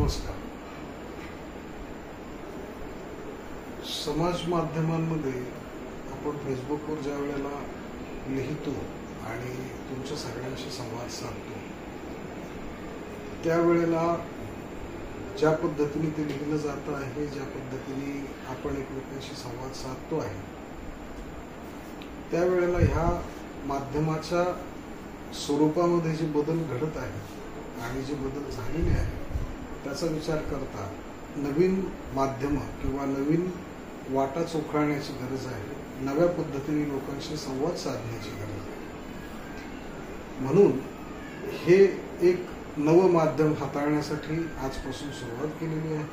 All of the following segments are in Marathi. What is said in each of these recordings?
नमस्कार. समाज माध्यमांमध्ये आपण फेसबुकवर ज्या वेळेला लिहितो आणि तुमच्या सगळ्यांशी संवाद साधतो त्यावेळेला ज्या पद्धतीने ते लिहिलं जातं आहे, ज्या पद्धतीने आपण एकमेकांशी संवाद साधतो आहे, त्यावेळेला ह्या माध्यमाच्या स्वरूपामध्ये जे बदल घडत आहेत आणि जे बदल झालेले आहेत त्याचा विचार करता नवीन माध्यम किंवा नवीन वाटा चोखाळण्याची गरज आहे. नव्या पद्धतीने लोकांशी संवाद साधण्याची गरज आहे. म्हणून हे एक नवं माध्यम हाताळण्यासाठी आजपासून सुरुवात केलेली आहे.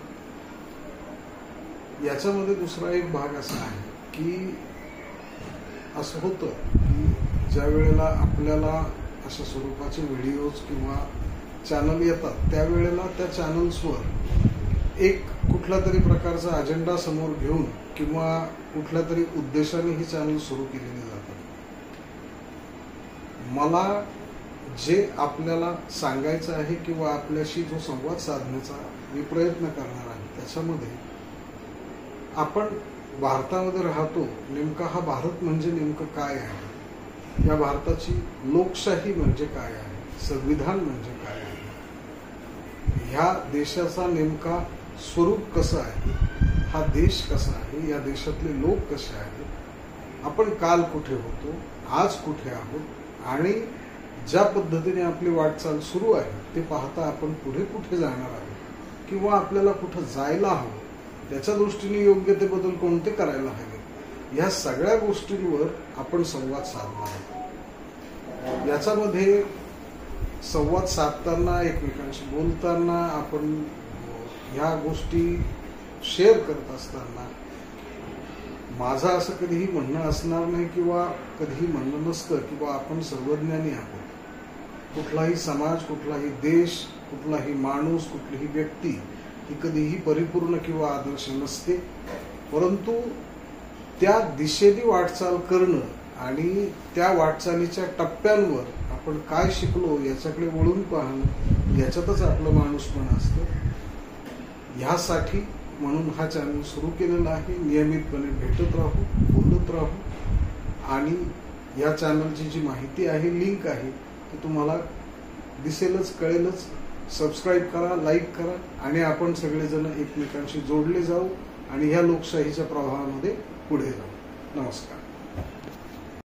याच्यामध्ये दुसरा एक भाग असा आहे की असं होतं की ज्या वेळेला आपल्याला अशा स्वरूपाचे व्हिडिओज किंवा चॅनल येतात त्यावेळेला त्या चॅनल्सवर एक कुठला तरी प्रकारचा अजेंडा समोर घेऊन किंवा कुठल्या तरी उद्देशाने ही चॅनल सुरू केलेली जातात. मला जे आपल्याला सांगायचं आहे किंवा आपल्याशी जो संवाद साधण्याचा मी प्रयत्न करणार आहे त्याच्यामध्ये आपण भारतामध्ये राहतो, नेमका हा भारत म्हणजे नेमकं काय आहे, या भारताची लोकशाही म्हणजे काय आहे, संविधान म्हणजे काय आहे, ह्या देशाचा नेमका स्वरूप कसं आहे, हा देश कसा आहे, या देशातले लोक कसे आहेत, आपण काल कुठे होतो, आज कुठे आहोत आणि ज्या पद्धतीने आपली वाटचाल सुरू आहे ते पाहता आपण पुढे कुठे जाणार आहोत किंवा आपल्याला कुठं जायला हवं त्याच्या दृष्टीने योग्य ते बदल कोणते करायला हवे, ह्या सगळ्या गोष्टींवर आपण संवाद साधणार आहोत. याच्यामध्ये संवाद साधताना, एकमेकांशी बोलताना, आपण ह्या गोष्टी शेअर करत असताना माझं असं कधीही म्हणणं असणार नाही किंवा कधीही म्हणणं नसतं किंवा आपण सर्वज्ञानी आहोत. कुठलाही समाज, कुठलाही देश, कुठलाही माणूस, कुठलीही व्यक्ती ही कधीही परिपूर्ण किंवा आदर्श नसते. परंतु त्या दिशेने वाटचाल करणं आणि त्या वाटचालीच्या टप्प्यांवर आपण काय शिकलो याच्याकडे वळून पाहणं, याच्यातच आपलं माणूसपण असतं. ह्यासाठी म्हणून हा चॅनल सुरू केलेला आहे. नियमितपणे भेटत राहू, बोलत राहू आणि या चॅनलची जी माहिती आहे, लिंक आहे ती तुम्हाला दिसेलच, कळेलच. सबस्क्राईब करा, लाईक करा आणि आपण सगळेजण एकमेकांशी जोडले जाऊ आणि ह्या लोकशाहीच्या प्रवाहामध्ये पुढे जाऊ. नमस्कार.